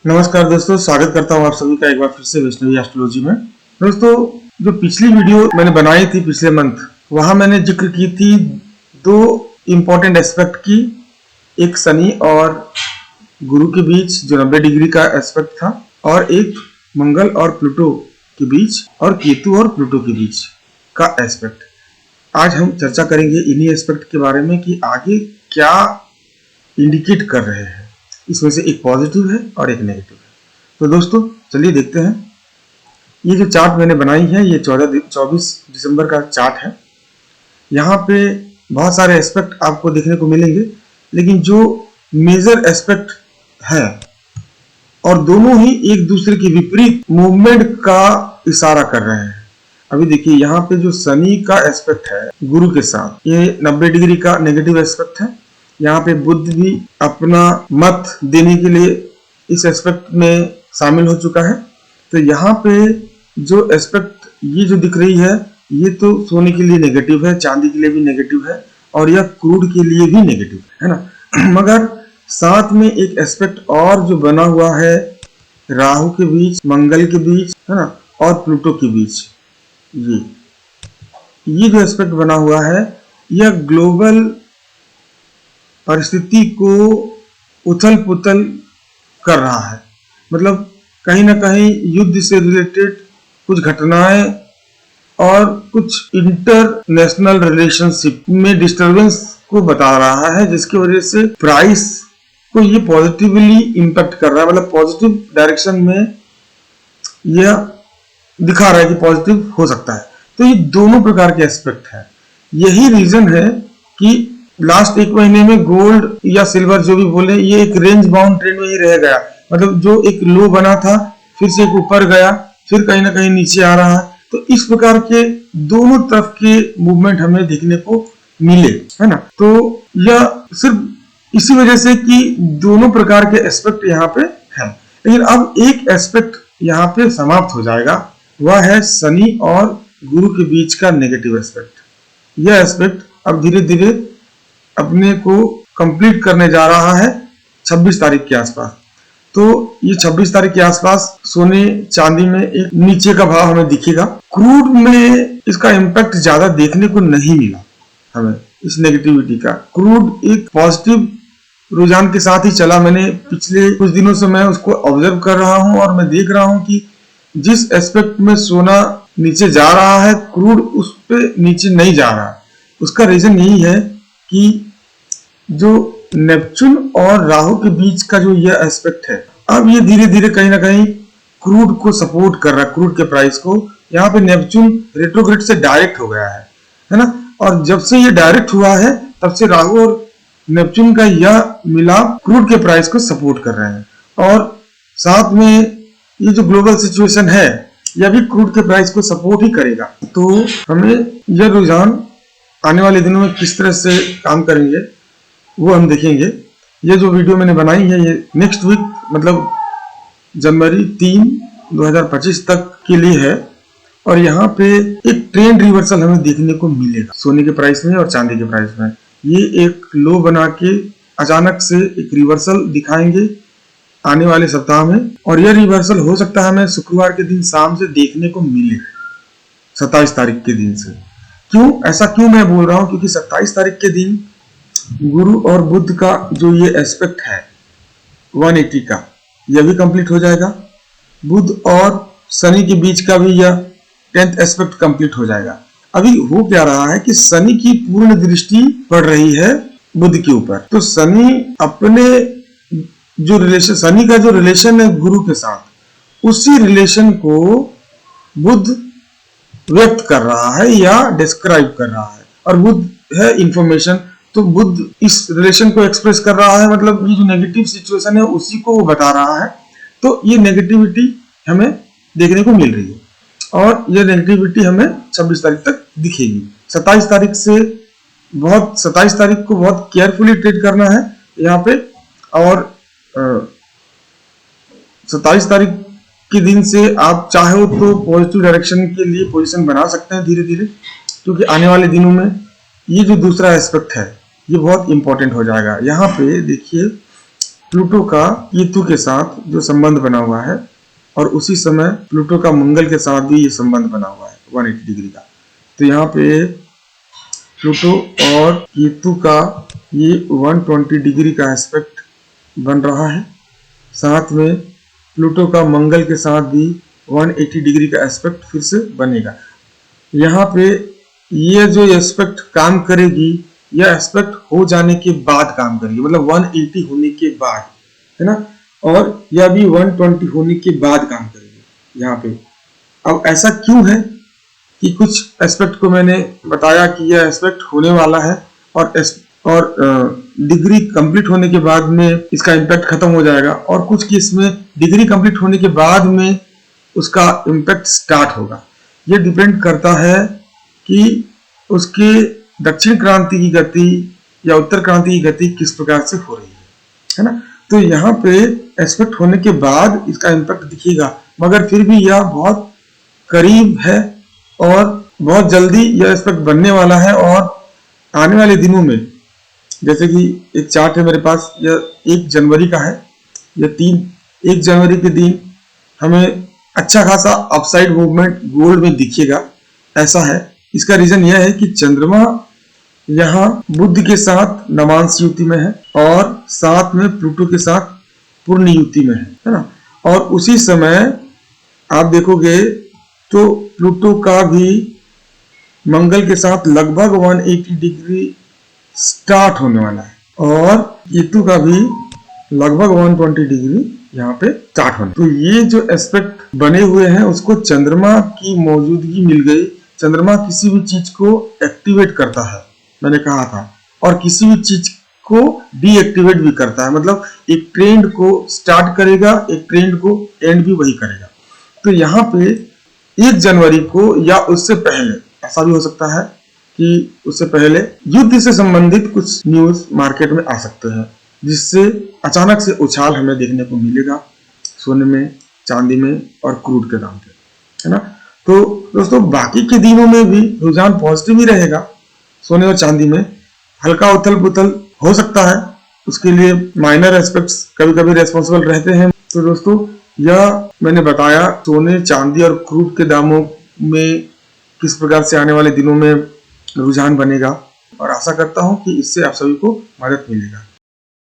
नमस्कार दोस्तों, स्वागत करता हूँ आप सभी का एक बार फिर से वैष्णवी एस्ट्रोलॉजी में। दोस्तों, जो पिछली वीडियो मैंने बनाई थी पिछले मंथ, वहां मैंने जिक्र की थी दो इम्पोर्टेंट एस्पेक्ट की। एक शनि और गुरु के बीच जो 90 डिग्री का एस्पेक्ट था, और एक मंगल और प्लूटो के बीच और केतु और प्लूटो के बीच का एस्पेक्ट। आज हम चर्चा करेंगे इन्हीं एस्पेक्ट के बारे में कि आगे क्या इंडिकेट कर रहे हैं। इसमें से एक पॉजिटिव है और एक नेगेटिव है। तो दोस्तों चलिए देखते हैं। ये जो चार्ट मैंने बनाई है ये 24 दिसंबर का चार्ट है। यहाँ पे बहुत सारे एस्पेक्ट आपको देखने को मिलेंगे, लेकिन जो मेजर एस्पेक्ट है और दोनों ही एक दूसरे के विपरीत मूवमेंट का इशारा कर रहे हैं। अभी देखिए, यहाँ पे जो शनि का एस्पेक्ट है गुरु के साथ, ये 90 डिग्री का नेगेटिव एस्पेक्ट है। यहाँ पे बुध भी अपना मत देने के लिए इस एस्पेक्ट में शामिल हो चुका है। तो यहाँ पे जो एस्पेक्ट ये जो दिख रही है, ये तो सोने के लिए नेगेटिव है, चांदी के लिए भी नेगेटिव है, और यह क्रूड के लिए भी नेगेटिव है ना। मगर साथ में एक एस्पेक्ट और जो बना हुआ है राहु के बीच, मंगल के बीच, है ना, और प्लूटो के बीच, ये जो एस्पेक्ट बना हुआ है, यह ग्लोबल परिस्थिति को उथल पुथल कर रहा है। मतलब कहीं ना कहीं युद्ध से रिलेटेड कुछ घटनाएं और कुछ इंटरनेशनल रिलेशनशिप में डिस्टरबेंस को बता रहा है, जिसकी वजह से प्राइस को ये पॉजिटिवली इम्पैक्ट कर रहा है। मतलब पॉजिटिव डायरेक्शन में यह दिखा रहा है कि पॉजिटिव हो सकता है। तो ये दोनों प्रकार के एस्पेक्ट है। यही रीजन है कि लास्ट एक महीने में गोल्ड या सिल्वर जो भी बोले, ये एक रेंज बाउंड ट्रेंड में ही रह गया। मतलब जो एक लो बना था, फिर से एक ऊपर गया, फिर कहीं ना कहीं नीचे आ रहा है। तो इस प्रकार के दोनों तरफ के मूवमेंट हमें देखने को मिले, है ना। तो यह सिर्फ इसी वजह से कि दोनों प्रकार के एस्पेक्ट यहाँ पे हैं। लेकिन अब एक एस्पेक्ट यहाँ पे समाप्त हो जाएगा, वह है शनि और गुरु के बीच का नेगेटिव एस्पेक्ट। यह एस्पेक्ट अब धीरे धीरे अपने को कंप्लीट करने जा रहा है 26 तारीख के आसपास। तो ये 26 तारीख के आसपास सोने चांदी में एक नीचे का भाव हमें दिखेगा। क्रूड में इसका इम्पैक्ट ज्यादा देखने को नहीं मिला हमें, इस नेगेटिविटी का। क्रूड एक पॉजिटिव रुझान के साथ ही चला। मैंने पिछले कुछ दिनों से मैं उसको ऑब्जर्व कर रहा हूं और मैं देख रहा हूं कि जिस एस्पेक्ट में सोना नीचे जा रहा है, क्रूड उस पे नीचे नहीं जा रहा। उसका रीजन यही है कि जो नेपच्यून और राहु के बीच का जो यह एस्पेक्ट है, अब ये धीरे धीरे कहीं ना कहीं क्रूड को सपोर्ट कर रहा है, क्रूड के प्राइस को। यहाँ पे नेपच्यून रेट्रोग्रेड से डायरेक्ट हो गया है ना। और जब से ये डायरेक्ट हुआ है, तब से राहु और नेपच्यून का यह मिलाप क्रूड के प्राइस को सपोर्ट कर रहे हैं। और साथ में ये जो ग्लोबल सिचुएशन है, यह भी क्रूड के प्राइस को सपोर्ट ही करेगा। तो हमें यह रुझान आने वाले दिनों में किस तरह से काम करेंगे वो हम देखेंगे। ये जो वीडियो मैंने बनाई है, ये नेक्स्ट वीक मतलब जनवरी 3, 2025 तक के लिए है। और यहाँ पे एक ट्रेंड रिवर्सल हमें देखने को मिलेगा सोने के प्राइस में और चांदी के प्राइस में। ये एक लो बना के अचानक से एक रिवर्सल दिखाएंगे आने वाले सप्ताह में। और यह रिवर्सल हो सकता है हमें शुक्रवार के दिन शाम से देखने को मिले, 27 तारीख के दिन से। ऐसा क्यों मैं बोल रहा हूं? क्योंकि 27 तारीख के दिन गुरु और बुध का जो ये एस्पेक्ट है 180 का, यह भी कंप्लीट हो जाएगा। बुध और शनि के बीच का भी यह 10th एस्पेक्ट कंप्लीट हो जाएगा। अभी हो क्या रहा है कि शनि की पूर्ण दृष्टि पड़ रही है बुध के ऊपर। तो शनि अपने जो रिलेशन, शनि का जो रिलेशन है गुरु के साथ, उसी रिलेशन को बुध व्यक्त कर रहा है या डिस्क्राइब कर रहा है। और बुध है इंफॉर्मेशन, तो बुध इस रिलेशन को एक्सप्रेस कर रहा है। मतलब ये जो नेगेटिव सिचुएशन है उसी को वो बता रहा है। तो ये नेगेटिविटी हमें देखने को मिल रही है, और ये नेगेटिविटी हमें 26 तारीख तक दिखेगी। 27 तारीख को बहुत केयरफुली ट्रीट करना है यहाँ पे। और 27 तारीख के दिन से आप चाहो तो पॉजिटिव डायरेक्शन के लिए पोजीशन बना सकते हैं धीरे धीरे, क्योंकि आने वाले दिनों में ये जो दूसरा एस्पेक्ट है ये बहुत इंपॉर्टेंट हो जाएगा। यहाँ पे देखिए, प्लूटो का केतु के साथ जो संबंध बना हुआ है, और उसी समय प्लूटो का मंगल के साथ भी ये संबंध बना हुआ है 180 डिग्री का। तो यहाँ पे प्लूटो और केतु का ये 120 डिग्री का एस्पेक्ट बन रहा है। साथ में प्लूटो का मंगल के साथ भी 180 डिग्री का एस्पेक्ट फिर से बनेगा। यहाँ पे ये जो एस्पेक्ट काम करेगी, यह एस्पेक्ट हो जाने के बाद काम करेगी, मतलब 180 होने के बाद, है ना, और यह भी 120 होने के बाद काम करेगी यहाँ पे। अब ऐसा क्यों है कि कुछ एस्पेक्ट को मैंने बताया कि यह एस्पेक्ट होने वाला है और डिग्री कंप्लीट होने के बाद में इसका इम्पैक्ट खत्म हो जाएगा, और कुछ केस में डिग्री कंप्लीट होने के बाद में उसका इम्पैक्ट स्टार्ट होगा। यह डिपेंड करता है कि उसके दक्षिण क्रांति की गति या उत्तर क्रांति की गति किस प्रकार से हो रही है ना। तो यहाँ पे एस्पेक्ट होने के बाद इसका इम्पैक्ट दिखेगा, मगर फिर भी यह बहुत करीब है और बहुत जल्दी यह एस्पेक्ट बनने वाला है। और आने वाले दिनों में, जैसे कि एक चार्ट है मेरे पास, यह 1 जनवरी का है, यह 1 जनवरी के दिन हमें अच्छा खासा अपसाइड मूवमेंट गोल्ड में दिखेगा, ऐसा है। इसका रीजन यह है कि चंद्रमा यहाँ बुध के साथ नवांश युति में है और साथ में प्लूटो के साथ पूर्ण युति में है ना। और उसी समय आप देखोगे तो प्लूटो का भी मंगल के साथ लगभग 180 डिग्री स्टार्ट होने वाला है, और केतु का भी लगभग 120 डिग्री यहाँ पे स्टार्ट होने। तो ये जो एस्पेक्ट बने हुए हैं उसको चंद्रमा की मौजूदगी मिल गई। चंद्रमा किसी भी चीज को एक्टिवेट करता है, मैंने कहा था, और किसी भी चीज को डीएक्टिवेट भी करता है, मतलब एक ट्रेंड को स्टार्ट करेगा, एक ट्रेंड को एंड भी वही करेगा। तो यहाँ पे 1 जनवरी को या उससे पहले, ऐसा भी हो सकता है कि उससे पहले युद्ध से संबंधित कुछ न्यूज मार्केट में आ सकते हैं, जिससे अचानक से उछाल हमें देखने को मिलेगा सोने में, चांदी में और क्रूड के दाम पे, है ना। तो दोस्तों बाकी के दिनों में भी रुझान पॉजिटिव ही रहेगा। सोने और चांदी में हल्का उथल पुथल हो सकता है, उसके लिए माइनर एस्पेक्ट्स कभी कभी रेस्पॉन्सिबल रहते हैं। तो दोस्तों यह मैंने बताया सोने, चांदी और क्रूड के दामों में किस प्रकार से आने वाले दिनों में रुझान बनेगा, और आशा करता हूं कि इससे आप सभी को मदद मिलेगा।